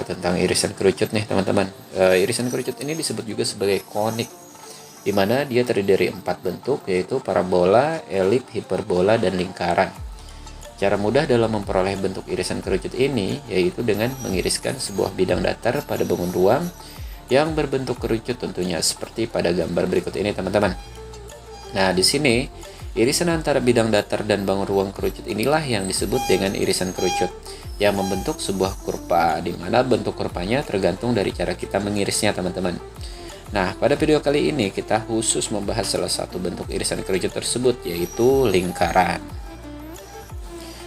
tentang irisan kerucut nih teman-teman. Irisan kerucut ini disebut juga sebagai konik, di mana dia terdiri dari 4 bentuk, yaitu parabola, elip, hiperbola, dan lingkaran. Cara mudah dalam memperoleh bentuk irisan kerucut ini yaitu dengan mengiriskan sebuah bidang datar pada bangun ruang yang berbentuk kerucut tentunya, seperti pada gambar berikut ini teman-teman. Nah, di sini irisan antara bidang datar dan bangun ruang kerucut inilah yang disebut dengan irisan kerucut yang membentuk sebuah kurva, di mana bentuk kurvanya tergantung dari cara kita mengirisnya teman-teman. Nah, pada video kali ini kita khusus membahas salah satu bentuk irisan kerucut tersebut, yaitu lingkaran.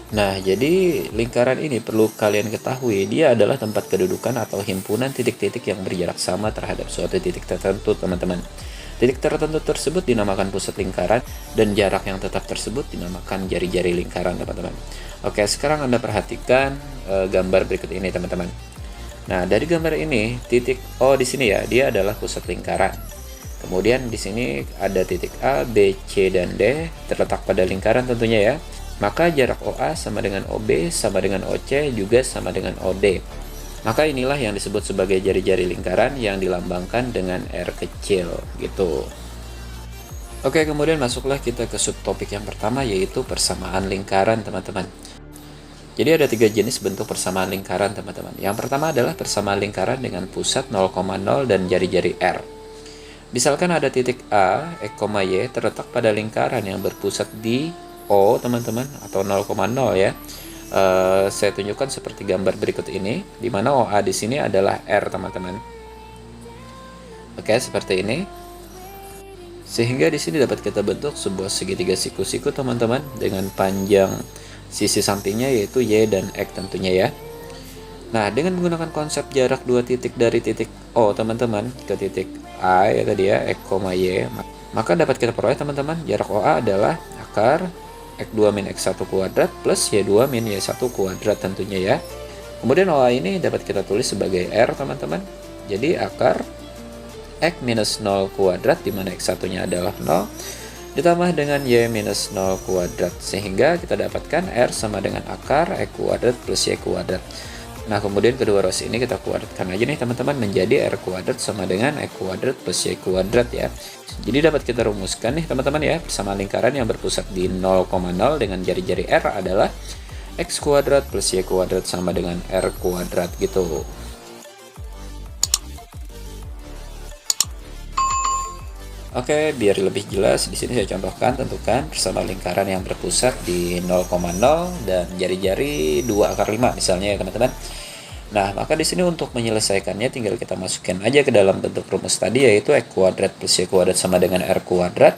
Nah, jadi lingkaran ini perlu kalian ketahui, dia adalah tempat kedudukan atau himpunan titik-titik yang berjarak sama terhadap suatu titik tertentu, teman-teman. Titik tertentu tersebut dinamakan pusat lingkaran, dan jarak yang tetap tersebut dinamakan jari-jari lingkaran, teman-teman. Oke, sekarang Anda perhatikan gambar berikut ini, teman-teman. Nah, dari gambar ini, titik O di sini ya, dia adalah pusat lingkaran. Kemudian di sini ada titik A, B, C, dan D terletak pada lingkaran tentunya ya. Maka jarak OA sama dengan OB sama dengan OC juga sama dengan OD. Maka inilah yang disebut sebagai jari-jari lingkaran yang dilambangkan dengan R kecil gitu. Oke, kemudian masuklah kita ke subtopik yang pertama, yaitu persamaan lingkaran, teman-teman. Jadi ada 3 jenis bentuk persamaan lingkaran, teman-teman. Yang pertama adalah persamaan lingkaran dengan pusat 0,0 dan jari-jari R. Misalkan ada titik A, X, Y terletak pada lingkaran yang berpusat di O, teman-teman, atau 0,0 ya. Saya tunjukkan seperti gambar berikut ini, di mana OA di sini adalah R, teman-teman. Oke, seperti ini. Sehingga di sini dapat kita bentuk sebuah segitiga siku-siku, teman-teman, dengan panjang sisi sampingnya yaitu Y dan X tentunya ya. Nah, dengan menggunakan konsep jarak 2 titik dari titik O, teman-teman, ke titik A ya tadi ya, X, Y, maka dapat kita peroleh, teman-teman, jarak OA adalah akar X2 min X1 kuadrat plus Y2 min Y1 kuadrat tentunya ya. Kemudian OA ini dapat kita tulis sebagai R, teman-teman. Jadi akar X minus 0 kuadrat, di mana X1-nya adalah 0, ditambah dengan Y minus 0 kuadrat. Sehingga kita dapatkan R sama dengan akar X kuadrat plus Y kuadrat. Nah, kemudian kedua ruas ini kita kuadratkan aja nih, teman-teman, menjadi R kuadrat sama dengan X kuadrat plus Y kuadrat ya. Jadi dapat kita rumuskan nih, teman-teman ya, persamaan lingkaran yang berpusat di 0,0 dengan jari-jari R adalah X kuadrat plus Y kuadrat sama dengan R kuadrat gitu. Oke, biar lebih jelas, di sini saya contohkan, tentukan persamaan lingkaran yang berpusat di 0,0 dan jari-jari 2 akar 5 misalnya ya, teman-teman. Nah, maka di sini untuk menyelesaikannya tinggal kita masukkan aja ke dalam bentuk rumus tadi, yaitu X kuadrat plus Y kuadrat sama dengan R kuadrat.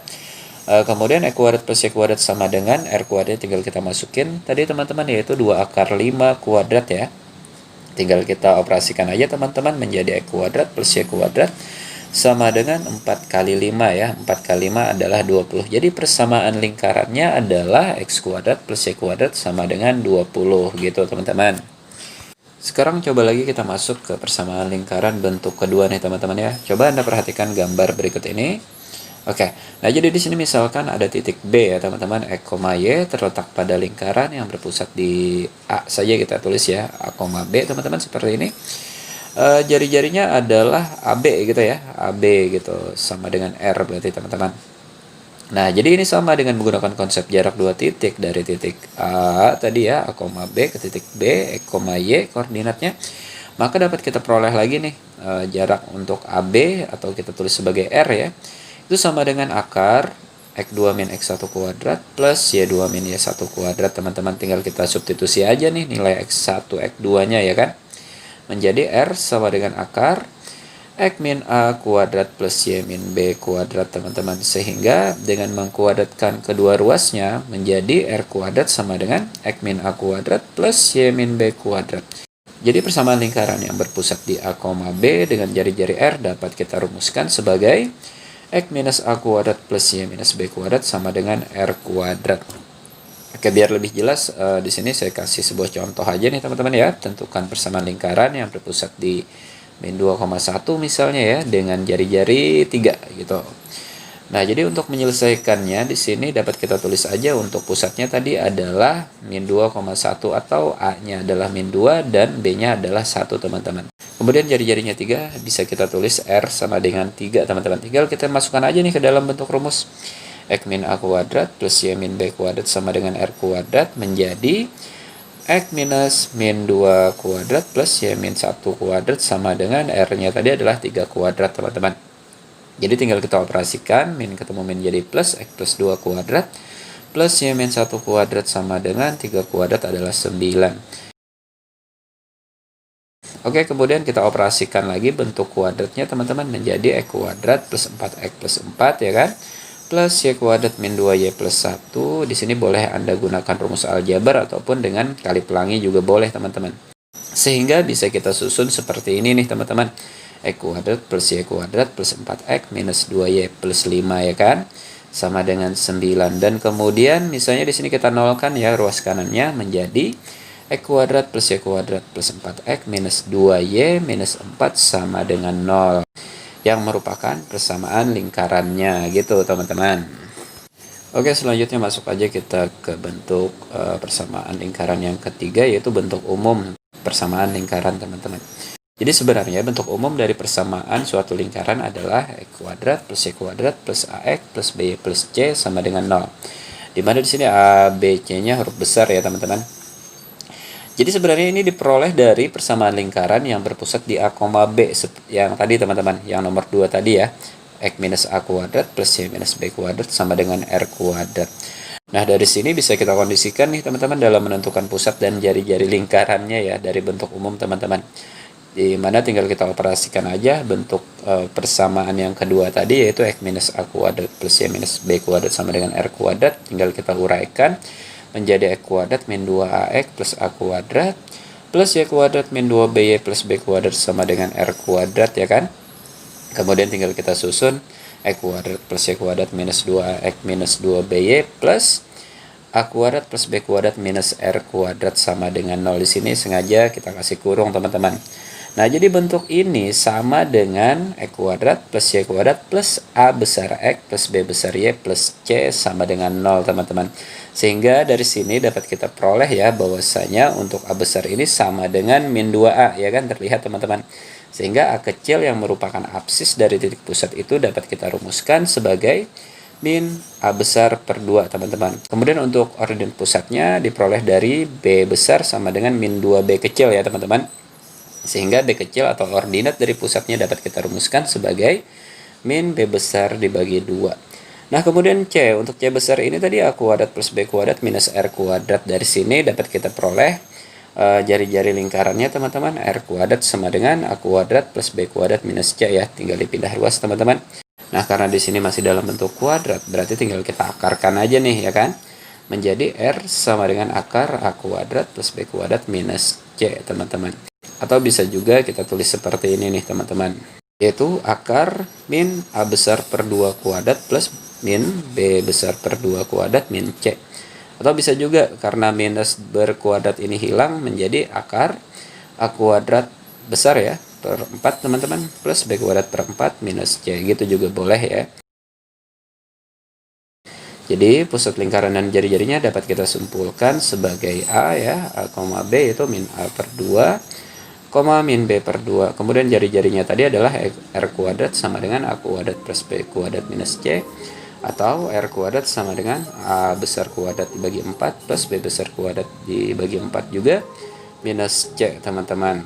Kemudian X kuadrat plus Y kuadrat sama dengan R kuadrat tinggal kita masukin tadi, teman-teman, yaitu 2 akar 5 kuadrat ya. Tinggal kita operasikan aja, teman-teman, menjadi X kuadrat plus Y kuadrat sama dengan 4 kali 5 ya. 4 kali 5 adalah 20. Jadi persamaan lingkarannya adalah X kuadrat plus Y kuadrat sama dengan 20 gitu, teman-teman. Sekarang coba lagi kita masuk ke persamaan lingkaran bentuk kedua nih, teman-teman ya. Coba Anda perhatikan gambar berikut ini. Oke. Nah, jadi di sini misalkan ada titik B ya, teman-teman, X, Y terletak pada lingkaran yang berpusat di A saja kita tulis ya, A, B, teman-teman, seperti ini. Jari-jarinya adalah AB gitu ya, AB gitu, sama dengan R berarti, teman-teman. Nah, jadi ini sama dengan menggunakan konsep jarak 2 titik dari titik A tadi ya, A, B ke titik B, X, Y koordinatnya. Maka dapat kita peroleh lagi nih jarak untuk AB atau kita tulis sebagai R ya. Itu sama dengan akar X2 min X1 kuadrat plus Y2 min Y1 kuadrat, teman-teman. Tinggal kita substitusi aja nih nilai X1, X2-nya ya kan. Menjadi R sama dengan akar X min A kuadrat plus Y min B kuadrat, teman-teman. Sehingga dengan mengkuadratkan kedua ruasnya menjadi R kuadrat sama dengan X min A kuadrat plus Y min B kuadrat. Jadi persamaan lingkaran yang berpusat di A, B dengan jari-jari R dapat kita rumuskan sebagai X minus A kuadrat plus Y minus B kuadrat sama dengan R kuadrat. Oke, biar lebih jelas, di sini saya kasih sebuah contoh aja nih, teman-teman ya. Tentukan persamaan lingkaran yang berpusat di min 2,1 misalnya ya, dengan jari-jari 3 gitu. Nah, jadi untuk menyelesaikannya di sini dapat kita tulis aja untuk pusatnya tadi adalah min 2,1 atau A-nya adalah min 2 dan B-nya adalah 1 teman-teman. Kemudian jari-jarinya 3 bisa kita tulis R sama dengan 3 teman-teman. Tinggal kita masukkan aja nih ke dalam bentuk rumus. X min A kuadrat plus Y min B kuadrat sama dengan R kuadrat menjadi X minus min 2 kuadrat plus Y min 1 kuadrat sama dengan R-nya tadi adalah 3 kuadrat teman-teman. Jadi tinggal kita operasikan, min ketemu min jadi plus, X plus 2 kuadrat, plus Y min 1 kuadrat sama dengan 3 kuadrat adalah 9. Oke, kemudian kita operasikan lagi bentuk kuadratnya teman-teman menjadi X kuadrat plus 4X plus 4 ya kan? Plus Y kuadrat min 2Y plus 1. Di sini boleh Anda gunakan rumus aljabar ataupun dengan kali pelangi juga boleh teman-teman. Sehingga bisa kita susun seperti ini nih teman-teman. X kuadrat plus Y kuadrat plus 4X minus 2Y plus 5 ya kan, sama dengan 9. Dan kemudian misalnya di sini kita nolkan ya ruas kanannya menjadi X kuadrat plus Y kuadrat plus 4X minus 2Y minus 4 sama dengan 0, yang merupakan persamaan lingkarannya gitu teman-teman. Oke, selanjutnya masuk aja kita ke bentuk persamaan lingkaran yang ketiga, yaitu bentuk umum persamaan lingkaran teman-teman. Jadi sebenarnya bentuk umum dari persamaan suatu lingkaran adalah X kuadrat plus Y kuadrat plus AX plus BY plus C sama dengan 0. Dimana di sini A, B, C-nya huruf besar ya teman-teman. Jadi sebenarnya ini diperoleh dari persamaan lingkaran yang berpusat di A, B yang tadi teman-teman, yang nomor 2 tadi ya. X minus A kuadrat plus Y minus B kuadrat sama dengan R kuadrat. Nah, dari sini bisa kita kondisikan nih teman-teman dalam menentukan pusat dan jari-jari lingkarannya ya dari bentuk umum teman-teman. Di mana tinggal kita operasikan aja bentuk persamaan yang kedua tadi, yaitu X minus A kuadrat plus Y minus B kuadrat sama dengan R kuadrat. Tinggal kita uraikan menjadi X kuadrat min 2AX plus A kuadrat plus Y kuadrat min 2BY plus B kuadrat sama dengan R kuadrat ya kan. Kemudian tinggal kita susun X kuadrat plus Y kuadrat minus 2AX minus 2BY plus A kuadrat plus B kuadrat minus R kuadrat sama dengan 0. Di sini sengaja kita kasih kurung teman-teman. Nah, jadi bentuk ini sama dengan X kuadrat plus Y kuadrat plus A besar X plus B besar Y plus C sama dengan 0 teman-teman. Sehingga dari sini dapat kita peroleh ya bahwasanya untuk A besar ini sama dengan min 2A ya kan, terlihat teman-teman. Sehingga A kecil yang merupakan absis dari titik pusat itu dapat kita rumuskan sebagai min A besar per 2 teman-teman. Kemudian untuk ordinat pusatnya diperoleh dari B besar sama dengan min 2B kecil ya teman-teman. Sehingga B kecil atau ordinat dari pusatnya dapat kita rumuskan sebagai min B besar dibagi 2. Nah, kemudian C, untuk C besar ini tadi A kuadrat plus B kuadrat minus R kuadrat. Dari sini dapat kita peroleh jari-jari lingkarannya teman-teman, R kuadrat sama dengan A kuadrat plus B kuadrat minus C ya. Tinggal dipindah ruas teman-teman. Nah, karena di sini masih dalam bentuk kuadrat, berarti tinggal kita akarkan aja nih ya kan. Menjadi R sama dengan akar A kuadrat plus B kuadrat minus C teman-teman. Atau bisa juga kita tulis seperti ini nih teman-teman, yaitu akar min A besar per 2 kuadrat plus min B besar per 2 kuadrat min C. Atau bisa juga karena minus berkuadrat ini hilang menjadi akar A kuadrat besar ya per 4 teman-teman plus B kuadrat per 4 minus C, gitu juga boleh ya. Jadi pusat lingkaran dan jari-jarinya dapat kita simpulkan sebagai A ya, A, B itu min A per 2, min B per 2. Kemudian jari-jarinya tadi adalah R kuadrat sama dengan A kuadrat plus B kuadrat minus C, atau R kuadrat sama dengan A besar kuadrat dibagi 4 plus B besar kuadrat dibagi 4 juga minus C teman-teman.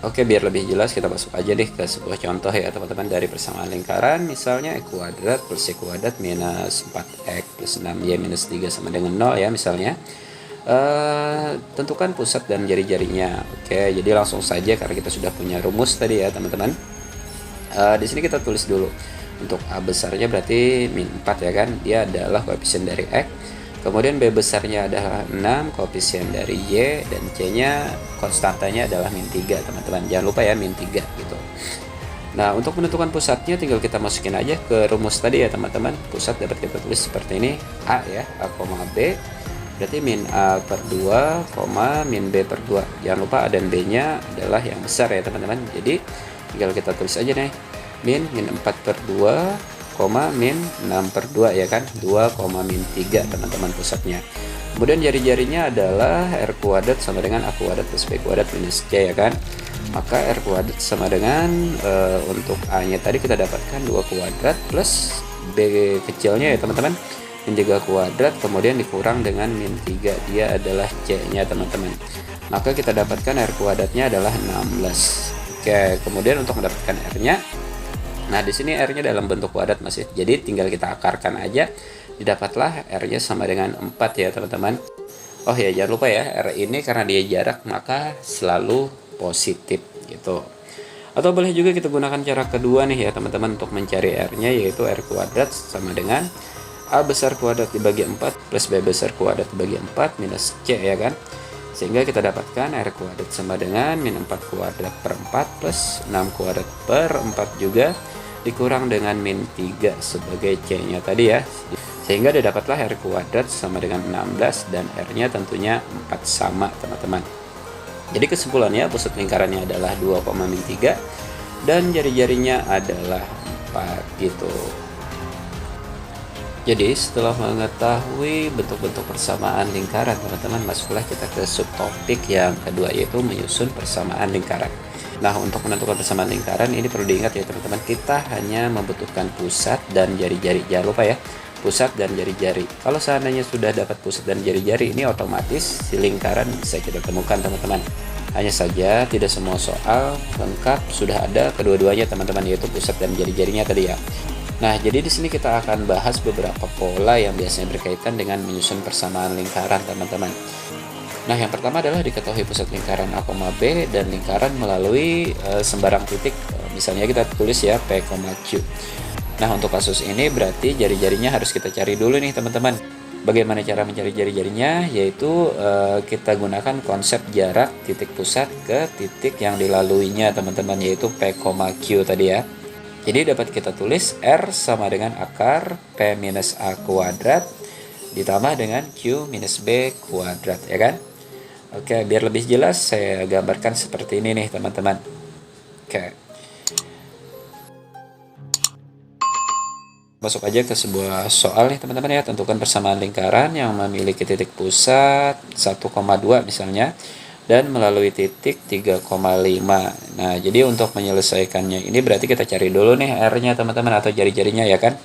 Oke, biar lebih jelas kita masuk aja deh ke sebuah contoh ya teman-teman dari persamaan lingkaran. Misalnya X kuadrat plus Y kuadrat minus 4X plus 6Y minus 3 sama dengan 0 ya misalnya. Tentukan pusat dan jari-jarinya. Oke, jadi langsung saja karena kita sudah punya rumus tadi ya teman-teman. Di sini kita tulis dulu. Untuk A besarnya berarti min 4 ya kan, dia adalah koefisien dari X. Kemudian B besarnya adalah 6, koefisien dari Y, dan C-nya konstantanya adalah min 3 teman-teman. Jangan lupa ya min 3 gitu. Nah, untuk menentukan pusatnya tinggal kita masukin aja ke rumus tadi ya teman-teman. Pusat dapat kita tulis seperti ini, A ya, A, B. Berarti min A per 2, min B per 2. Jangan lupa A dan B-nya adalah yang besar ya teman-teman. Jadi tinggal kita tulis aja nih. min 4 per 2, min 6 per 2 ya kan, 2, min 3 teman-teman pusatnya. Kemudian jari-jarinya adalah R kuadrat sama dengan A kuadrat plus B kuadrat minus C ya kan. Maka R kuadrat sama dengan untuk A nya tadi kita dapatkan 2 kuadrat plus B kecilnya ya teman-teman, min 3 kuadrat, kemudian dikurang dengan min 3, dia adalah C nya teman-teman. Maka kita dapatkan R kuadratnya adalah 16. Oke, kemudian untuk mendapatkan R nya, nah di sini R nya dalam bentuk kuadrat masih, jadi tinggal kita akarkan aja, didapatlah R nya sama dengan 4 ya teman-teman. Oh ya, jangan lupa ya, R ini karena dia jarak maka selalu positif gitu. Atau boleh juga kita gunakan cara kedua nih ya teman-teman untuk mencari R nya, yaitu R kuadrat sama dengan A besar kuadrat dibagi 4 plus B besar kuadrat dibagi 4 minus C ya kan. Sehingga kita dapatkan R kuadrat sama dengan min 4 kuadrat per 4 plus 6 kuadrat per 4 juga dikurang dengan min 3 sebagai C nya tadi ya. Sehingga didapatlah R kuadrat sama dengan 16 dan R nya tentunya 4 sama teman-teman. Jadi kesimpulannya pusat lingkarannya adalah 2, min 3 dan jari-jarinya adalah 4 gitu. Jadi setelah mengetahui bentuk-bentuk persamaan lingkaran teman-teman, masuklah kita ke subtopik yang kedua, yaitu menyusun persamaan lingkaran. Nah, untuk menentukan persamaan lingkaran ini perlu diingat ya teman-teman, kita hanya membutuhkan pusat dan jari-jari. Jangan lupa ya, pusat dan jari-jari. Kalau seandainya sudah dapat pusat dan jari-jari, ini otomatis si lingkaran bisa kita temukan teman-teman. Hanya saja tidak semua soal lengkap sudah ada kedua-duanya teman-teman, yaitu pusat dan jari-jarinya tadi ya. Nah, jadi di sini kita akan bahas beberapa pola yang biasanya berkaitan dengan menyusun persamaan lingkaran teman-teman. Nah, yang pertama adalah diketahui pusat lingkaran A, B dan lingkaran melalui sembarang titik. Misalnya kita tulis ya P, Q. Nah, untuk kasus ini berarti jari-jarinya harus kita cari dulu nih teman-teman. Bagaimana cara mencari jari-jarinya? Yaitu kita gunakan konsep jarak titik pusat ke titik yang dilaluinya teman-teman, yaitu P, Q tadi ya. Jadi dapat kita tulis R sama dengan akar P minus A kuadrat ditambah dengan Q minus B kuadrat ya kan. Oke, biar lebih jelas saya gambarkan seperti ini nih teman-teman. Oke, masuk aja ke sebuah soal nih teman-teman ya. Tentukan persamaan lingkaran yang memiliki titik pusat 1,2 misalnya dan melalui titik 3,5. Nah, jadi untuk menyelesaikannya ini berarti kita cari dulu nih R-nya teman-teman, atau jari-jarinya ya kan.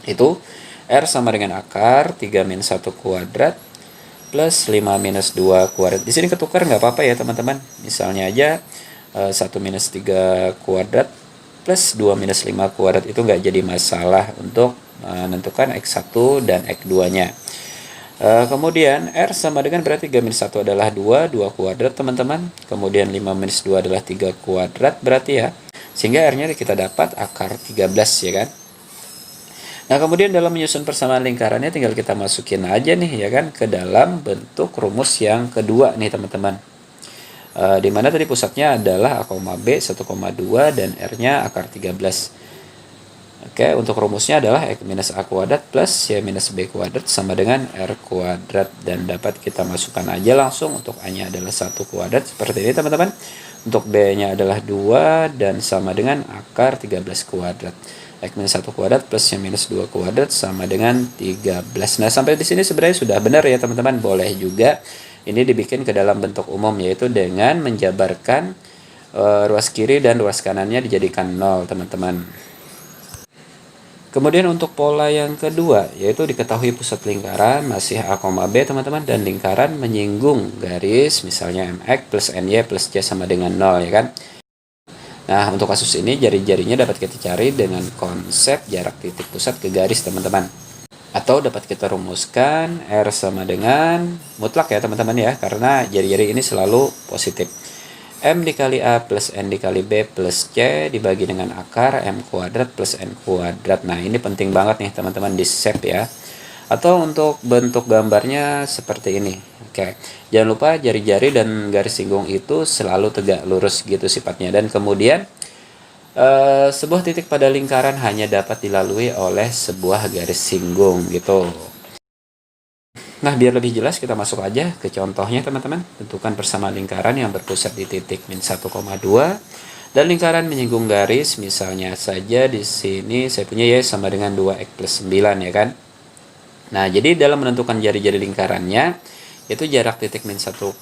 Itu R sama dengan akar 3 min 1 kuadrat plus 5 minus 2 kuadrat. Di sini ketukar nggak apa-apa ya teman-teman. Misalnya aja 1 minus 3 kuadrat plus 2 minus 5 kuadrat, itu nggak jadi masalah untuk menentukan X1 dan X2-nya. Kemudian R sama dengan berarti 3 minus 1 adalah 2 kuadrat teman-teman. Kemudian 5 minus 2 adalah 3 kuadrat berarti ya. Sehingga R-nya kita dapat akar 13 ya kan. Nah, kemudian dalam menyusun persamaan lingkarannya tinggal kita masukin aja nih ya kan ke dalam bentuk rumus yang kedua nih teman-teman. Di mana tadi pusatnya adalah A, B 1,2 dan R-nya akar 13. Oke, untuk rumusnya adalah X minus A kuadrat plus Y minus B kuadrat sama dengan R kuadrat, dan dapat kita masukkan aja langsung. Untuk A-nya adalah 1 kuadrat seperti ini teman-teman. Untuk B-nya adalah 2 dan sama dengan akar 13 kuadrat. X minus 1 kuadrat plus Y minus 2 kuadrat sama dengan 13. Nah, sampai di sini sebenarnya sudah benar ya teman-teman. Boleh juga ini dibikin ke dalam bentuk umum, yaitu dengan menjabarkan ruas kiri dan ruas kanannya dijadikan 0 teman-teman. Kemudian untuk pola yang kedua, yaitu diketahui pusat lingkaran masih A, B teman-teman, dan lingkaran menyinggung garis misalnya MX plus NY plus C sama dengan 0 ya kan. Nah, untuk kasus ini jari-jarinya dapat kita cari dengan konsep jarak titik pusat ke garis teman-teman. Atau dapat kita rumuskan R sama dengan mutlak ya teman-teman ya, karena jari-jari ini selalu positif. M dikali A plus N dikali B plus C dibagi dengan akar M kuadrat plus N kuadrat. Nah, ini penting banget nih teman-teman di shape ya. Atau untuk bentuk gambarnya seperti ini. Oke, jangan lupa jari-jari dan garis singgung itu selalu tegak lurus gitu sifatnya. Dan kemudian sebuah titik pada lingkaran hanya dapat dilalui oleh sebuah garis singgung gitu. Nah, biar lebih jelas kita masuk aja ke contohnya teman-teman. Tentukan persamaan lingkaran yang berpusat di titik min 1,2 Dan lingkaran menyinggung garis, misalnya saja di sini saya punya Y sama dengan 2X plus 9 ya kan. Nah, jadi dalam menentukan jari-jari lingkarannya, yaitu jarak titik min 1,2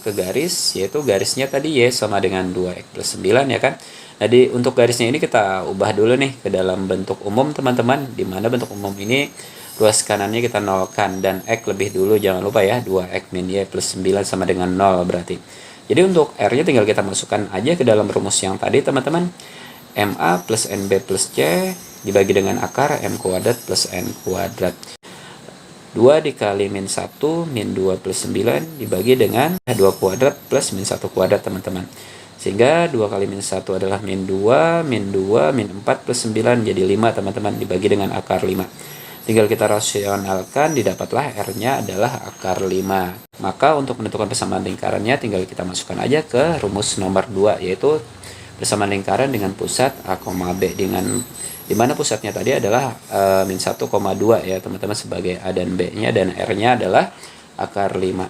ke garis, yaitu garisnya tadi Y sama dengan 2X plus 9 ya kan. Jadi untuk garisnya ini kita ubah dulu nih ke dalam bentuk umum teman-teman, di mana bentuk umum ini ruas kanannya kita nolkan dan X lebih dulu, jangan lupa ya, 2X min Y plus 9 sama dengan 0 berarti. Jadi untuk R-nya tinggal kita masukkan aja ke dalam rumus yang tadi teman-teman. MA plus NB plus C dibagi dengan akar M kuadrat plus N kuadrat. 2 dikali min 1 min 2 plus 9 dibagi dengan 2 kuadrat plus min 1 kuadrat teman-teman. Sehingga 2 kali min 1 adalah min 2, min 2, min 4 plus 9 jadi 5 teman-teman, dibagi dengan akar 5. Tinggal kita rasionalkan, didapatlah R-nya adalah akar 5. Maka untuk menentukan persamaan lingkarannya tinggal kita masukkan aja ke rumus nomor 2, yaitu persamaan lingkaran dengan pusat A, B, dengan dimana pusatnya tadi adalah min 1,2 ya teman-teman sebagai A dan B-nya, dan R-nya adalah akar 5.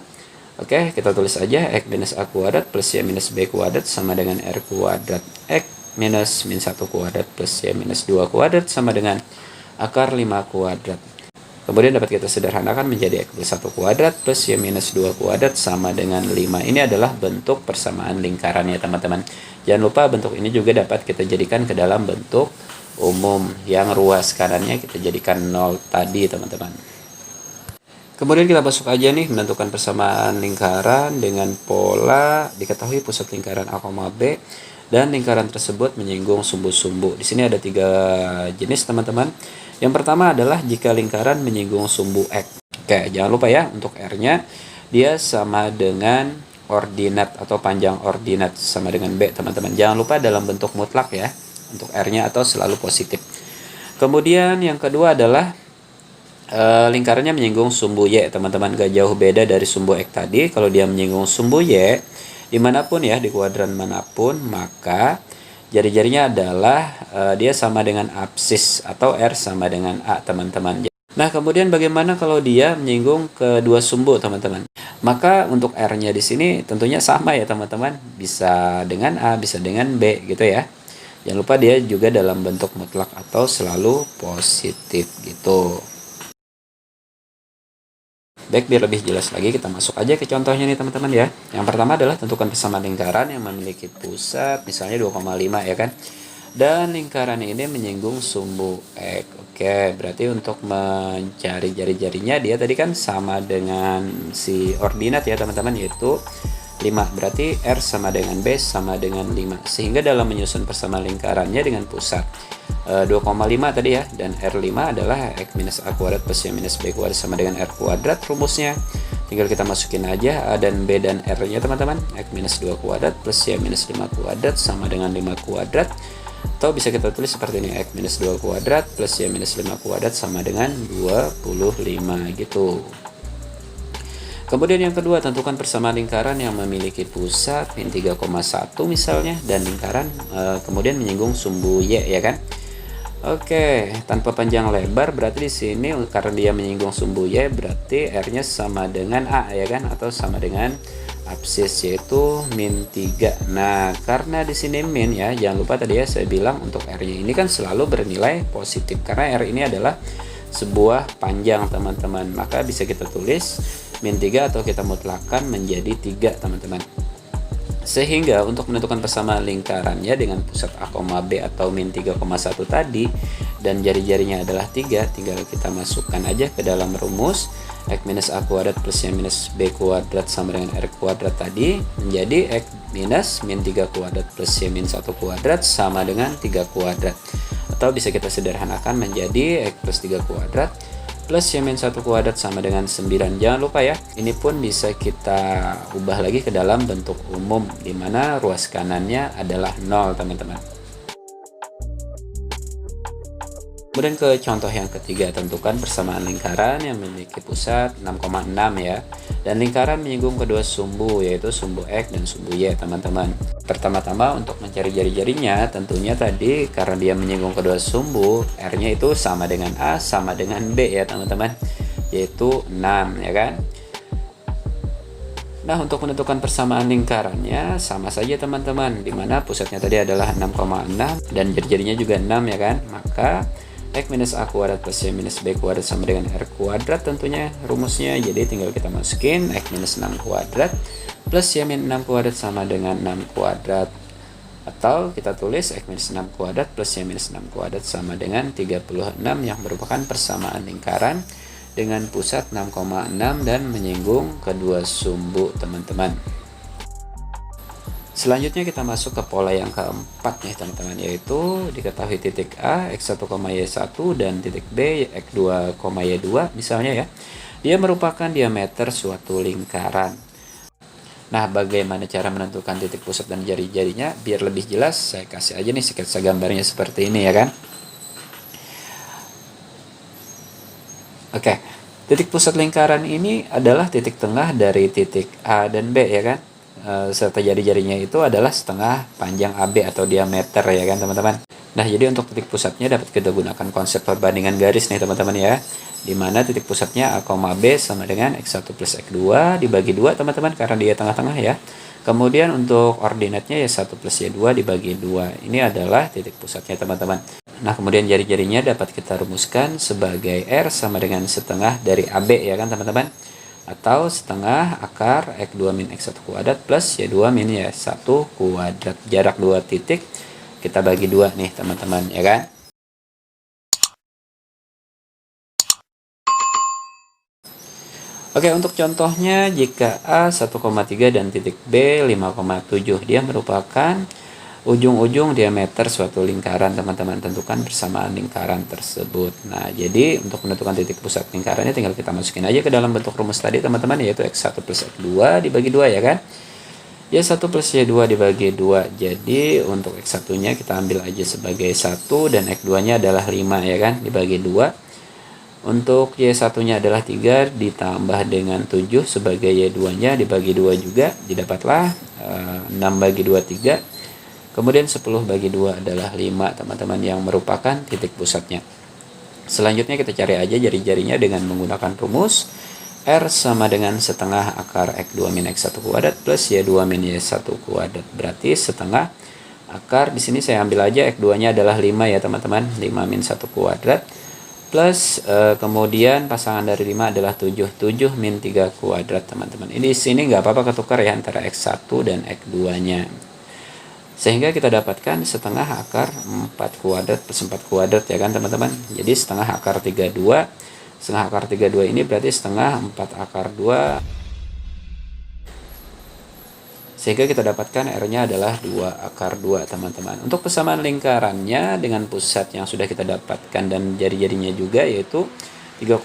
Oke, kita tulis aja X minus A kuadrat plus Y minus B kuadrat sama dengan R kuadrat. X minus min 1 kuadrat plus Y minus 2 kuadrat sama dengan akar 5 kuadrat. Kemudian dapat kita sederhanakan menjadi X plus 1 kuadrat plus Y minus 2 kuadrat sama dengan 5. Ini adalah bentuk persamaan lingkarannya teman-teman. Jangan lupa bentuk ini juga dapat kita jadikan ke dalam bentuk umum yang ruas kanannya kita jadikan 0 tadi teman-teman. Kemudian kita masuk aja nih menentukan persamaan lingkaran dengan pola diketahui pusat lingkaran A, B dan lingkaran tersebut menyinggung sumbu-sumbu. Di sini ada 3 jenis teman-teman. Yang pertama adalah jika lingkaran menyinggung sumbu X. Oke, jangan lupa ya untuk R-nya dia sama dengan ordinat atau panjang ordinat sama dengan B teman-teman. Jangan lupa dalam bentuk mutlak ya untuk R-nya atau selalu positif. Kemudian yang kedua adalah lingkarannya menyinggung sumbu Y teman-teman, gak jauh beda dari sumbu X tadi. Kalau dia menyinggung sumbu Y dimanapun ya, di kuadran manapun, maka jari-jarinya adalah dia sama dengan absis atau R sama dengan A teman-teman. Nah kemudian bagaimana kalau dia menyinggung kedua sumbu teman-teman? Maka untuk R-nya di sini tentunya sama ya teman-teman, bisa dengan A bisa dengan B gitu ya. Jangan lupa dia juga dalam bentuk mutlak atau selalu positif gitu. Baik, biar lebih jelas lagi kita masuk aja ke contohnya nih teman-teman ya. Yang pertama adalah tentukan persamaan lingkaran yang memiliki pusat misalnya 2,5 ya kan. Dan lingkaran ini menyinggung sumbu X. Oke, berarti untuk mencari jari-jarinya dia tadi kan sama dengan si ordinat ya teman-teman, yaitu 5. Berarti R sama dengan B sama dengan 5. Sehingga dalam menyusun persamaan lingkarannya dengan pusat 2,5 tadi ya, dan R5 adalah X minus A kuadrat plus Y minus B kuadrat sama dengan R kuadrat. Rumusnya tinggal kita masukin aja A dan B dan R-nya teman-teman. X minus 2 kuadrat plus Y minus 5 kuadrat sama dengan 5 kuadrat. Atau bisa kita tulis seperti ini, X minus 2 kuadrat plus Y minus 5 kuadrat sama dengan 25 gitu. Kemudian yang kedua, tentukan persamaan lingkaran yang memiliki pusat min 3,1 misalnya, dan lingkaran kemudian menyinggung sumbu Y ya kan. Oke, tanpa panjang lebar berarti di sini karena dia menyinggung sumbu Y berarti R-nya sama dengan A ya kan, atau sama dengan absis yaitu min 3. Nah, karena di sini min ya, jangan lupa tadi ya saya bilang untuk R-nya ini kan selalu bernilai positif karena R ini adalah sebuah panjang teman-teman. Maka bisa kita tulis min 3 atau kita mutlakkan menjadi 3 teman-teman. Sehingga untuk menentukan persamaan lingkarannya dengan pusat A, B atau min 3,1 tadi dan jari-jarinya adalah 3, tinggal kita masukkan aja ke dalam rumus X minus A kuadrat plus Y minus B kuadrat sama dengan R kuadrat tadi menjadi X minus min 3 kuadrat plus Y min 1 kuadrat sama dengan 3 kuadrat. Atau bisa kita sederhanakan menjadi X plus 3 kuadrat plus Y min 1 kuadrat sama dengan 9. Jangan lupa ya, ini pun bisa kita ubah lagi ke dalam bentuk umum di mana ruas kanannya adalah 0 teman-teman. Kemudian ke contoh yang ketiga, tentukan persamaan lingkaran yang memiliki pusat 6,6 ya, dan lingkaran menyinggung kedua sumbu yaitu sumbu X dan sumbu Y teman-teman. Pertama-tama untuk mencari jari-jarinya tentunya tadi karena dia menyinggung kedua sumbu, R-nya itu sama dengan A sama dengan B ya teman-teman, yaitu 6 ya kan. Nah, untuk menentukan persamaan lingkarannya sama saja teman-teman, dimana pusatnya tadi adalah 6,6 dan jari-jarinya juga 6 ya kan. Maka X minus A kuadrat plus Y minus B kuadrat sama dengan R kuadrat tentunya rumusnya. Jadi tinggal kita masukin X minus 6 kuadrat plus Y minus 6 kuadrat sama dengan 6 kuadrat. Atau kita tulis X minus 6 kuadrat plus Y minus 6 kuadrat sama dengan 36 yang merupakan persamaan lingkaran dengan pusat 6,6 dan menyinggung kedua sumbu teman-teman. Selanjutnya kita masuk ke pola yang keempat nih teman-teman, yaitu diketahui titik A x1, y1 dan titik B x2, y2 misalnya ya. Dia merupakan diameter suatu lingkaran. Nah, bagaimana cara menentukan titik pusat dan jari-jarinya? Biar lebih jelas, saya kasih aja nih sketsa gambarnya seperti ini ya kan. Oke, titik pusat lingkaran ini adalah titik tengah dari titik A dan B ya kan. Serta jari-jarinya itu adalah setengah panjang AB atau diameter ya kan teman-teman. Nah, jadi untuk titik pusatnya dapat kita gunakan konsep perbandingan garis nih teman-teman ya. Dimana titik pusatnya A, B sama dengan X1 plus X2 dibagi 2 teman-teman karena dia tengah-tengah ya. Kemudian untuk ordinatnya ya 1 plus Y2 dibagi 2. Ini adalah titik pusatnya teman-teman. Nah, kemudian jari-jarinya dapat kita rumuskan sebagai R sama dengan setengah dari AB ya kan teman-teman. Atau setengah akar X2 min X1 kuadrat plus Y2 min Y1 kuadrat. Jarak 2 titik kita bagi 2 nih teman-teman ya kan. Oke, untuk contohnya jika A 1,3 dan titik B 5,7, dia merupakan ujung-ujung diameter suatu lingkaran teman-teman. Tentukan persamaan lingkaran tersebut. Nah, jadi untuk menentukan titik pusat lingkarannya tinggal kita masukin aja ke dalam bentuk rumus tadi teman-teman, yaitu X1 plus X2 dibagi 2 ya kan. Y1 plus Y2 dibagi 2. Jadi untuk X1 nya kita ambil aja sebagai 1 dan X2 nya adalah 5 ya kan, dibagi 2. Untuk Y1 nya adalah 3 ditambah dengan 7 sebagai Y2 nya dibagi 2 juga, didapatlah 6 bagi 2 3. Kemudian 10 bagi 2 adalah 5 teman-teman, yang merupakan titik pusatnya. Selanjutnya kita cari aja jari-jarinya dengan menggunakan rumus R sama dengan setengah akar X2 min X1 kuadrat plus Y2 min Y1 kuadrat. Berarti setengah akar, di sini saya ambil aja X2 nya adalah 5 ya teman-teman, 5 min 1 kuadrat plus kemudian pasangan dari 5 adalah 7 min 3 kuadrat teman-teman. Ini di sini nggak apa-apa ketukar ya antara X1 dan X2 nya, sehingga kita dapatkan setengah akar 4 kuadrat plus 4 kuadrat ya kan teman-teman. Jadi setengah akar 32, setengah akar 32 ini berarti setengah 4 akar 2, sehingga kita dapatkan R-nya adalah 2 akar 2 teman-teman. Untuk persamaan lingkarannya dengan pusat yang sudah kita dapatkan dan jari-jarinya juga, yaitu 3,5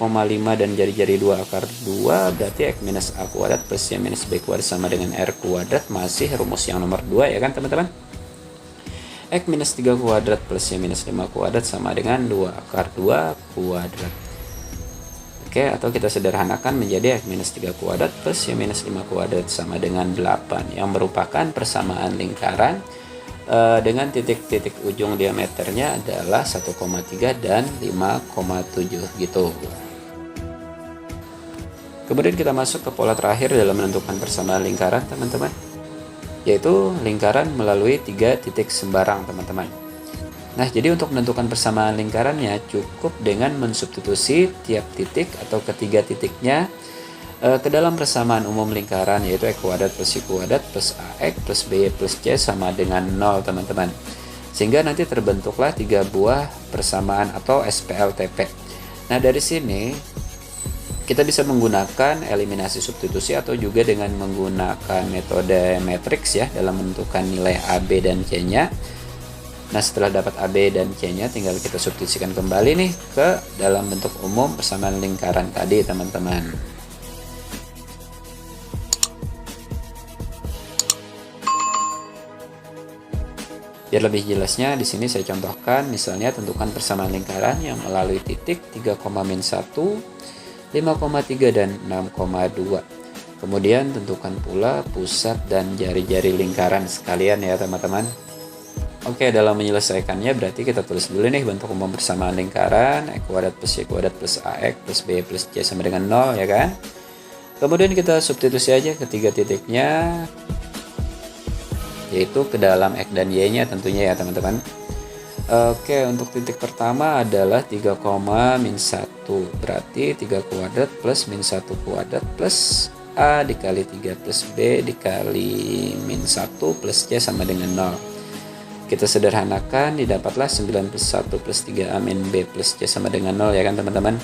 dan jari-jari 2 akar 2, berarti X minus A kuadrat plus Y minus B kuadrat sama dengan R kuadrat. Masih rumus yang nomor 2 ya kan teman-teman. X minus 3 kuadrat plus Y minus 5 kuadrat sama dengan 2 akar 2 kuadrat. Oke, atau kita sederhanakan menjadi X minus 3 kuadrat plus Y minus 5 kuadrat sama dengan 8, yang merupakan persamaan lingkaran dengan titik-titik ujung diameternya adalah 1,3 dan 5,7 gitu. Kemudian kita masuk ke pola terakhir dalam menentukan persamaan lingkaran teman-teman, yaitu lingkaran melalui 3 titik sembarang teman-teman. Nah, jadi untuk menentukan persamaan lingkarannya cukup dengan mensubstitusi tiap titik atau ketiga titiknya ke dalam persamaan umum lingkaran, yaitu X kuadrat plus Y kuadrat plus AX plus BY plus C sama dengan 0 teman-teman. Sehingga nanti terbentuklah 3 buah persamaan atau SPLTP. Nah, dari sini kita bisa menggunakan eliminasi substitusi atau juga dengan menggunakan metode matriks ya dalam menentukan nilai AB dan C-nya. Nah, setelah dapat AB dan C-nya tinggal kita substitusikan kembali nih ke dalam bentuk umum persamaan lingkaran tadi teman-teman. Biar lebih jelasnya di sini saya contohkan, misalnya tentukan persamaan lingkaran yang melalui titik 3,-1, 5,3 dan 6,2. Kemudian tentukan pula pusat dan jari-jari lingkaran sekalian ya teman-teman. Oke, dalam menyelesaikannya berarti kita tulis dulu nih bentuk umum persamaan lingkaran X kuadrat plus Y kuadrat plus AX plus B plus C sama dengan 0 ya kan. Kemudian kita substitusi aja ketiga titiknya, yaitu ke dalam X dan Y-nya tentunya ya teman-teman. Oke, untuk titik pertama adalah 3, min 1, berarti 3 kuadrat plus min 1 kuadrat plus A dikali 3 plus B dikali min 1 plus C sama dengan 0. Kita sederhanakan, didapatlah 9 plus 1 plus 3A min B plus C sama dengan 0 ya kan teman-teman.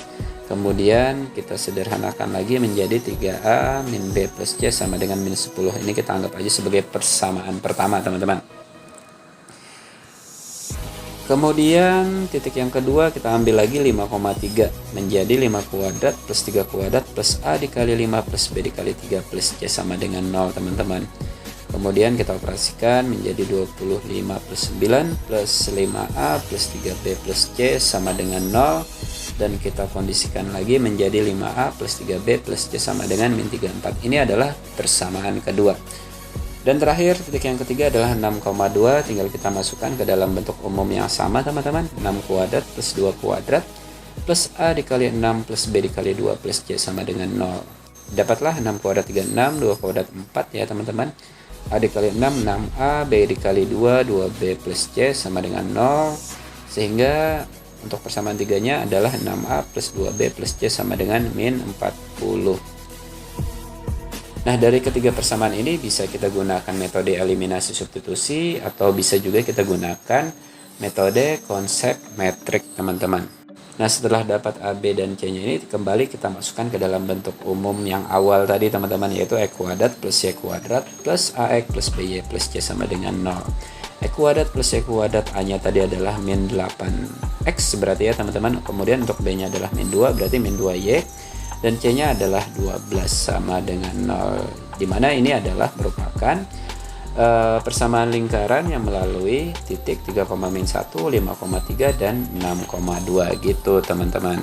Kemudian kita sederhanakan lagi menjadi 3A min B plus C sama dengan min 10. Ini kita anggap aja sebagai persamaan pertama teman-teman. Kemudian titik yang kedua kita ambil lagi 5,3 menjadi 5 kuadrat plus 3 kuadrat plus A dikali 5 plus B dikali 3 plus C sama dengan 0 teman-teman. Kemudian kita operasikan menjadi 25 plus 9 plus 5A plus 3B plus C sama dengan 0. Dan kita kondisikan lagi menjadi 5A plus 3B plus C sama dengan min 34. Ini adalah persamaan kedua. Dan terakhir titik yang ketiga adalah 6,2. Tinggal kita masukkan ke dalam bentuk umum yang sama teman-teman. 6 kuadrat plus 2 kuadrat plus A dikali 6 plus B dikali 2 plus C sama dengan 0. Dapatlah 6 kuadrat 36, 2 kuadrat 4 ya teman-teman. A dikali 6, 6A, B dikali 2, 2B plus C sama dengan 0. Sehingga untuk persamaan tiganya adalah 6A plus 2B plus C sama dengan min 40. Nah, dari ketiga persamaan ini bisa kita gunakan metode eliminasi substitusi atau bisa juga kita gunakan metode konsep metrik teman-teman. Nah, setelah dapat A, B, dan C-nya ini kembali kita masukkan ke dalam bentuk umum yang awal tadi teman-teman, yaitu X kuadrat plus Y kuadrat plus AX plus BY plus C sama dengan 0. X kuadrat plus Y kuadrat A-nya tadi adalah min 8X berarti ya teman-teman. Kemudian untuk B-nya adalah min 2 berarti min 2Y. Dan C-nya adalah 12 sama dengan 0. Dimana ini adalah merupakan persamaan lingkaran yang melalui titik 3, min 1, 5,3 dan 6,2 gitu teman-teman.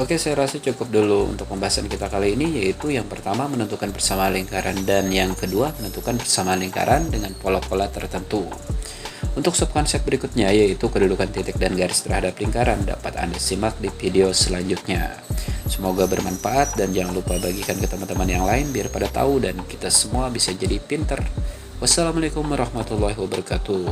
Oke, saya rasa cukup dulu untuk pembahasan kita kali ini, yaitu yang pertama menentukan persamaan lingkaran dan yang kedua menentukan persamaan lingkaran dengan pola-pola tertentu. Untuk subkonsep berikutnya yaitu kedudukan titik dan garis terhadap lingkaran dapat Anda simak di video selanjutnya. Semoga bermanfaat dan jangan lupa bagikan ke teman-teman yang lain biar pada tahu dan kita semua bisa jadi pinter. Wassalamualaikum warahmatullahi wabarakatuh.